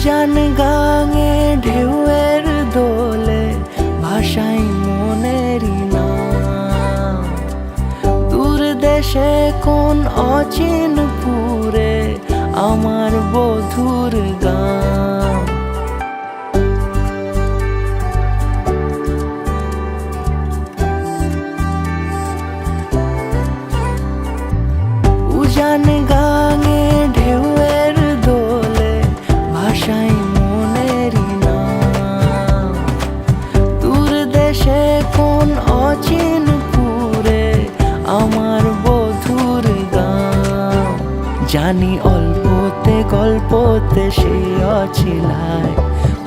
উজান গাঙে ঢেউয়ের দোলে ভাষাই মনেরই নাম। দূর দেশে কোন অচিনপুরে আমার বধুর গান। উজান গাঙে ঢেউয়ের দোলে ভাষাই মনেরই নাম। দূর দেশে কোন অচিনপুরে আমার বধুর গান। জানি অল্পতে গল্পতে সে অছিলায়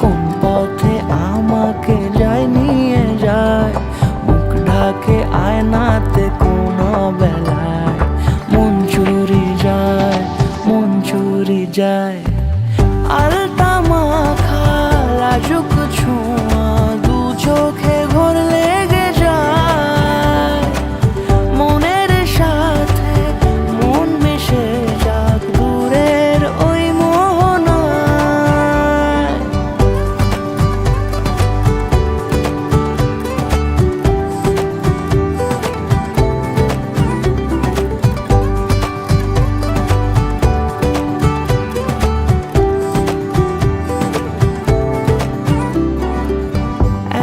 কোন পথে আমাকে যায় নিয়ে যায়। মুখ ঢাকে আয়নাতে কোন বেলায় মন চুরি যায়, মন চুরি যায়। আলতা মাখা লাজুক ছোঁয়া দু চোখে ঘোর লেগে যায়। মনের সাথে মন মিশে যাক দূরের ওই মোহনায়।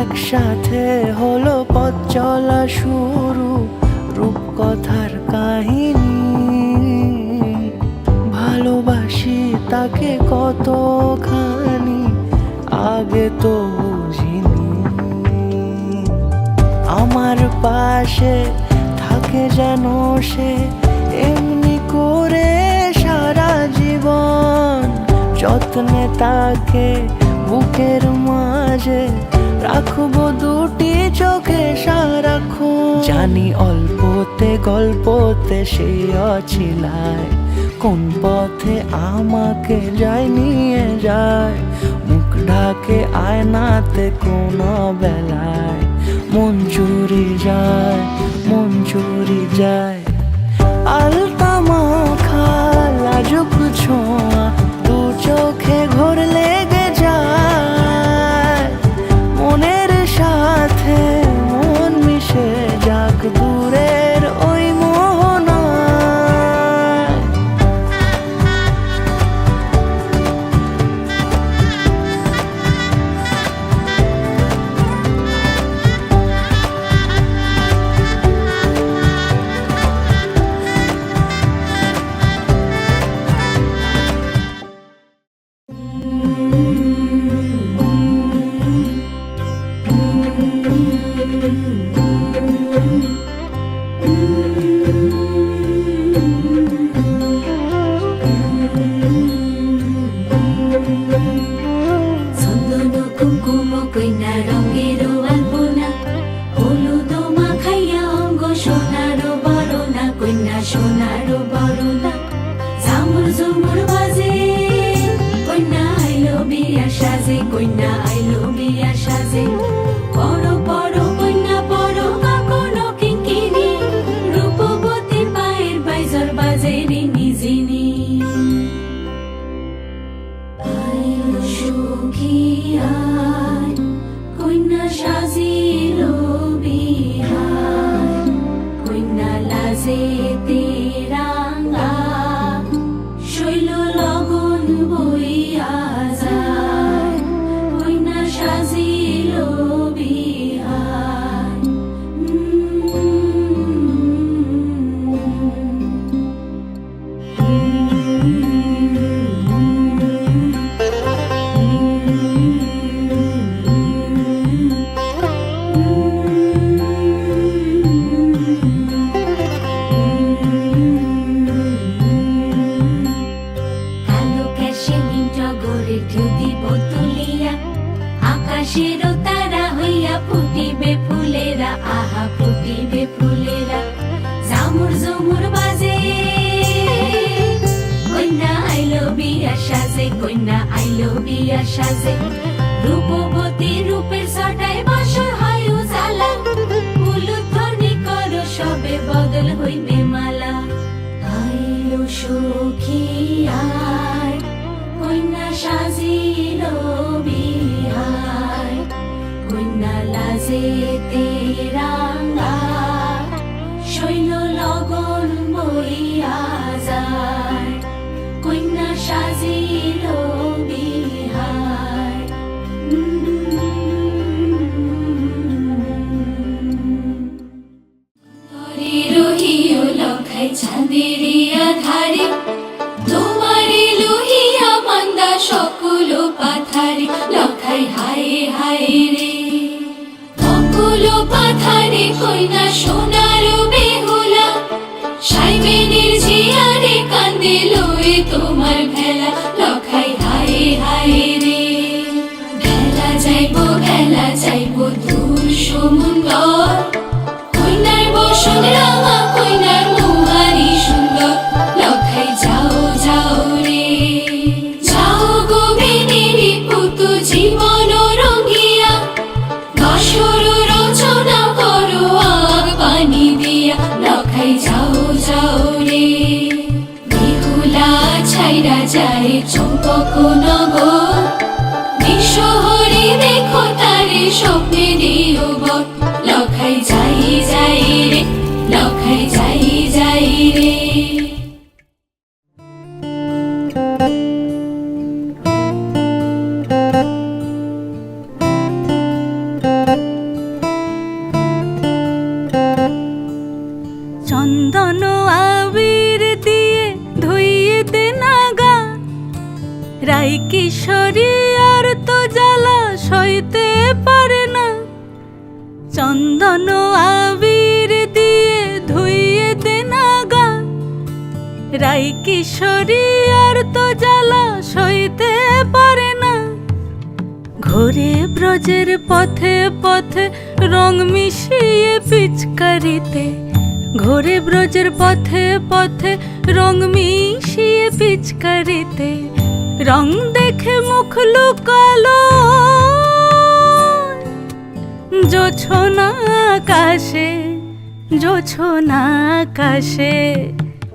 একসাথে হলো পথ চলা শুরু, রূপকথার কাহিনী। ভালোবাসি তাকে কতখানি আগে তো বুঝিনি। আমার পাশে থাকে যেন সে এমনি করে সারা জীবন। যত্নে তাকে বুকের মাঝে রাখবো দুটি চোখে সারাক্ষণ। জানি অল্পতে গল্পতে সে অছিলায় কোন পথে আমাকে যায় নিয়ে যায়। মুখ ঢাকে আয়নাতে কোন বেলায় মন চুরি যায়, মন চুরি যায়। আলতা মাখা লাজুক ছোঁয়া দু চোখে ঘোর লেগে যায়। মনের সাথে মন মিশে যাক দূরের ওই মোহনায়। চন্দন কুকুম কইনা রঙের আলপনা, হলুদ মাখাইয়া অঙ্গ সোনার বরণা। কইনা সোনার বরণা ঝামুর ঝুমুর বাজে, কইনা আইলো বিয়া সাজে, কইনা আইলো বিয়া সাজে। বড় বড় কইনা বড় কাকনো কিঙ্কিনি, রূপবতী পায়ের বাইজর বাজে রিনি ঝিনি। আইলো সখী আয়, কইনা সাজিলো বিহায়। কইনা লাজেতে রাঙা, শৈল লগন বইয়া যায়। কইনা সাজিলো বিহায়। কালো ক্যাশে নীল টগরে ঢেউ দিব তুলিয়া, আকাশের তারা হইয়া ফুটিবে ফুলেরা, আহা ফুটিবে ফুলেরা। ঝামুর ঝুমুর বাজে, কইনা আইলো বিয়া সাজে, কইনা আইলো বিয়া সাজে। রূপবতী রূপের ছটায় বাসর হয় উজালা, উলুধ্বনি করো সবে বদল হইবে মালা। আইলো সখী আয়, কইনা সাজিয়ে সকল পাথারে লখাই হায় হায় রে অকুল পাথারে কইনা সোনার বেহুলা সাইবেনের জিয়ারে কান্দে লয়ে তোমার ভেলা লখাই হায় হায় রে ভেলা যাইবো দূর সমুন্দর কইনার বসন রাঙা কইনার মুহারি সুন্দর লখাই যাও যাও রে যাও গোবিনীরি পুতু জীবন রঙ্গিয়া বাসর রচনা করো আগ পানি দিয়া লখাই যাও যাও রে বেহুলা ছাইরা যায় চম্পক নগর বিশ্বহরি দেখো তারে স্বপ্নে দিও বর লখাই যাই যাই রে লখাই যাই যাই রে চন্দন আবির দিয়ে ধুইয়ে দে নাগা রাই কিশোরী আর তো জ্বালা সইতে পারে না চন্দন আবির দিয়ে ধুইয়ে দে নাগা রাই কিশোরী আর তো জ্বালা সইতে পারে না ঘোরে ব্রজের পথে পথে রং মিশিয়ে পিচকারিতে ঘোরে ব্রজের পথে পথে রং মিশিয়ে পিচকারিতে রং দেখে মুখ লুকালো জোছনা আকাশে জোছনা আকাশে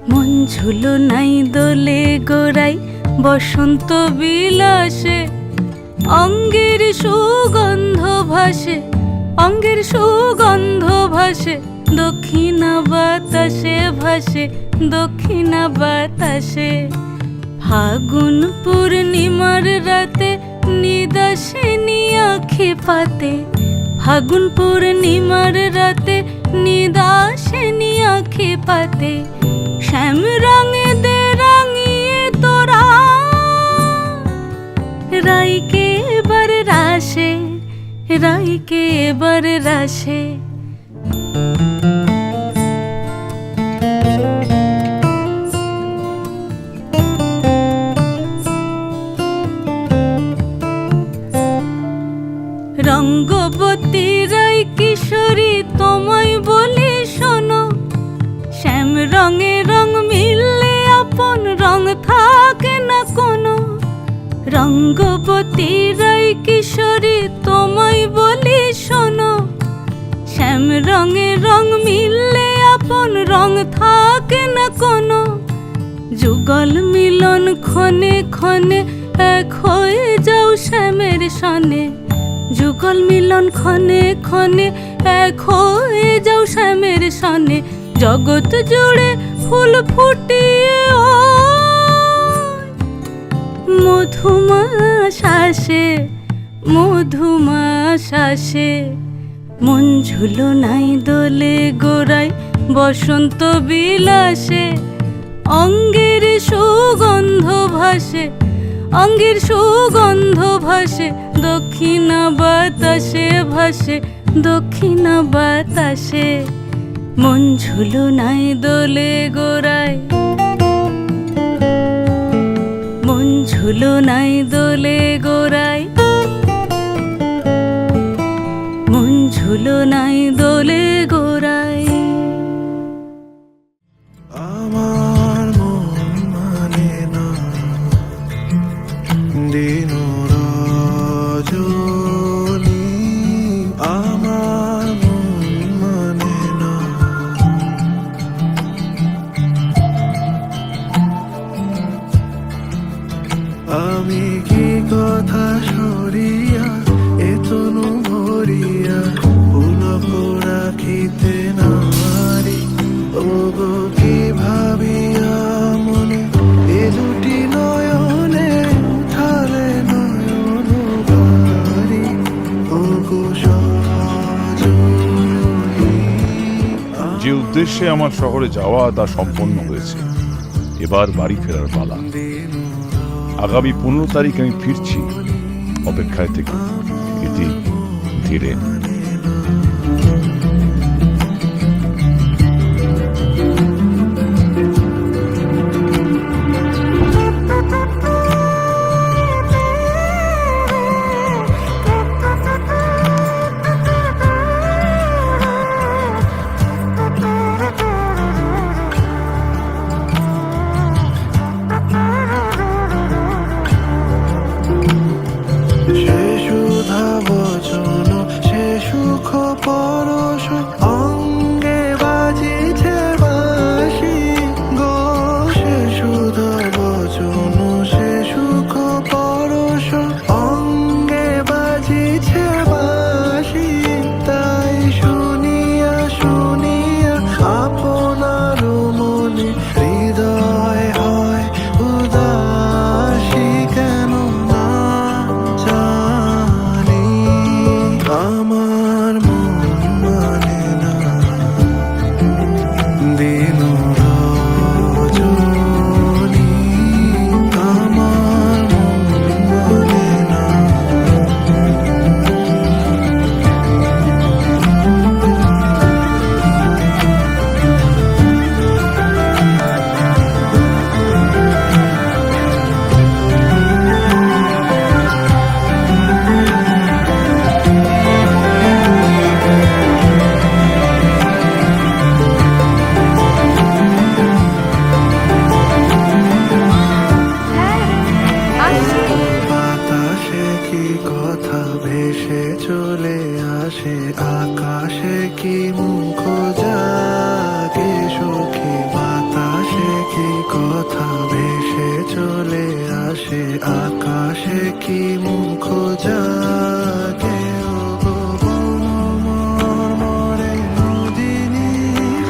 মন ঝুলো নাই দোলে গোড়াই বসন্ত বিলাসে অঙ্গের সুগন্ধ ভাসে অঙ্গের সুগন্ধ ভাসে দক্ষিণা বাতাসে ভাসে দক্ষিণা বাতাসে ফাগুন পূর্ণিমার রাতে নিদাসিনী আঁখি পাতে ফাগুন পূর্ণিমার রাতে নিদাসিনী আঁখি পাতে শ্যাম রঙে দে রাঙিয়ে তোরা রাইকে এবার রাশে রাইকে এবার রাশে রঙ্গবতী রাই কিশোরী তোমায় বলি শোনো শ্যাম রঙে রং মিললে আপন রং থাকে না কোনো রঙ্গবতী রাই কিশোরী তোমায় বলি শোনো শ্যাম রঙে রং মিললে আপন রং থাকে না কোনো যুগল মিলন ক্ষণে ক্ষণে এক হয়ে যাও শ্যামের সনে যুগল মিলন ক্ষণে ক্ষণে এক হয়ে যাও শ্যামের সনে জগৎ জুড়ে ফুল ফুটিয়ে মধুমা শ্বাসে মধুমা শ্বাসে মন ঝুলো নাই দোলে গোড়াই বসন্ত বিলাসে অঙ্গের সুগন্ধ ভাসে অঙ্গের সুগন্ধ ভাসে দক্ষিণা বাতাসে ভাসে দক্ষিণা বাতাসে মন ঝুলো নাই দোলে গোড়ায় মন ঝুলো নাই দোলে গোড়ায় মন ঝুলো নাই দোলে গোড়ায় আমার মন মানে না দিন রজনী আমার মন মানে না আমি কি কথা সরিয়া এতনু ভরিয়া পুলক রাখিতে নারি ওগো কি ভাবিয়া মনে এ দুটি নয়নে উঠালে নয়ন ভারি ওগো সজনী। যে উদ্দেশ্যে আমার শহরে যাওয়া তা সম্পন্ন হয়েছে, এবার বাড়ি ফেরার পালা। আগামী 15 তারিখ আমি ফিরছি, অপেক্ষায় থেকে ইতি ধীরে। সে সুধা বচন সে সুখ পরশ অঙ্গে বাজিছে বাঁশি গো। সে সুধা বচন সে সুখ পরশ অঙ্গে বাজিছে বাঁশি। তাই শুনিয়া শুনিয়া আপনার মনে হৃদয় হয় উদাসী কেন না জানি। আমার মন মানে না দিন রজনী, আমার মন মানে না। বাতাসে কি কথা ভেসে চলে আসে, আকাশে কি মুখ জাগে সখী। বাতাসে কি কথা ভেসে চলে আসে, আকাশে কি মুখ জাগে। ও গো মরে নদিনী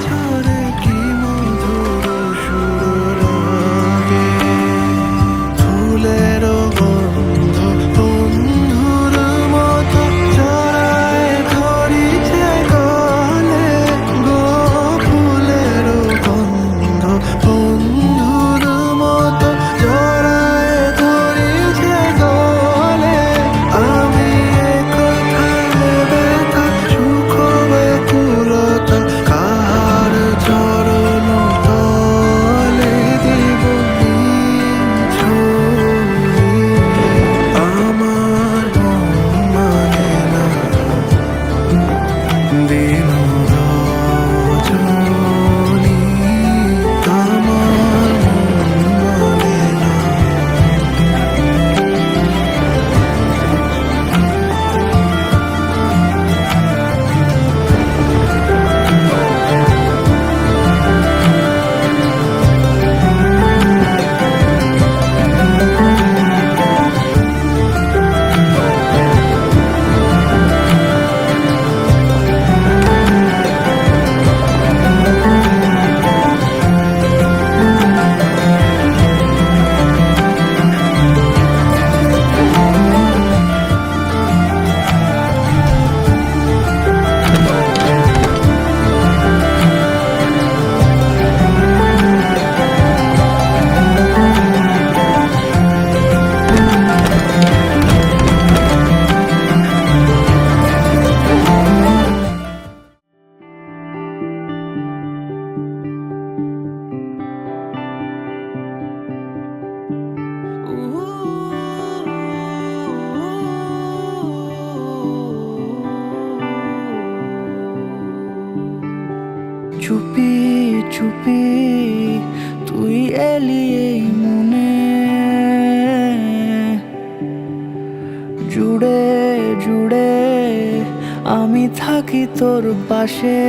ঝরে কি মধুর সুর লাগে। ফুলের গন্ধ বন্ধুর মতো জড়ায় ধরিছে গলে গো। ফুলের গন্ধ বন্ধুর মতো জড়ায় ধরিছে গলে। আমি একথা ব্যথা সুখ ব্যাকুলতা কার চরণ তলে দিব আমার মন মানে না দিন রজনী, আমার মন মানে না। চুপি চুপি তুই এলি এই মনে, জুড়ে জুড়ে আমি থাকি তোর পাশে।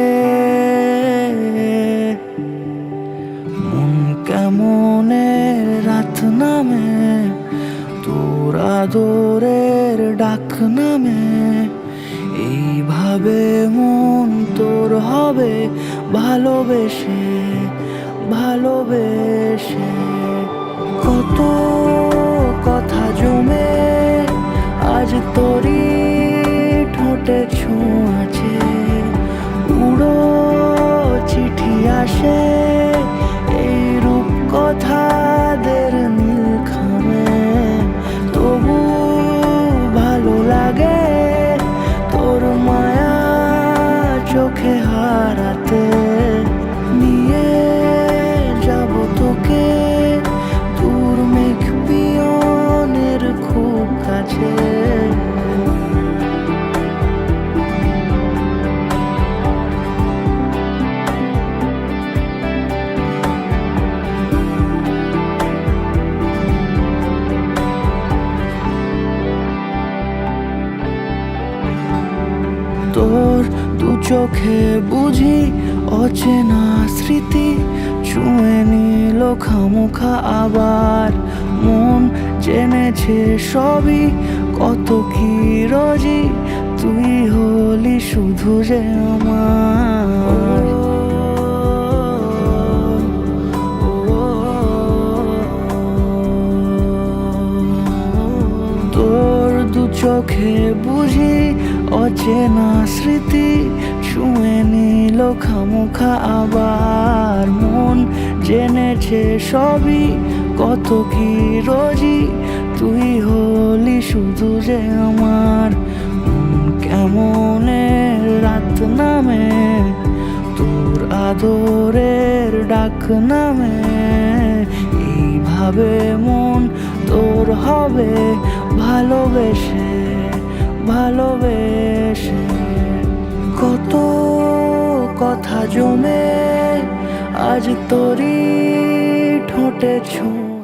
মন কেমনে রাত নামে তোর আদরের ডাক নামে। এইভাবে মন তোর হবে ভালোবেসে ভালোবেসে। কত কথা জমে আজ তোরই ঠোঁটে ছোঁয়াছে। উড়ো চিঠি আসে এই রূপ কথাদের নীলখামে। তোর দু চোখে বুঝি অচেনা স্মৃতি ছুঁয়ে নিল খামোখা আবার মন জেনেছে সবই কত কি রোজি তুই হলি শুধু যে আমার তোর দু চোখে বুঝি অচেনা স্মৃতি ছুঁয়ে নিল খামোখা আবার মন জেনেছে সবই কত কি রোজি তুই হলি শুধু যে আমার কেমন রাত নামে তোর আদরের ডাক নামে এইভাবে মন তোর হবে ভালোবেসে ভালোবেসে কত কথা জমে আজ তোরই ঠোঁটে ছোঁয়া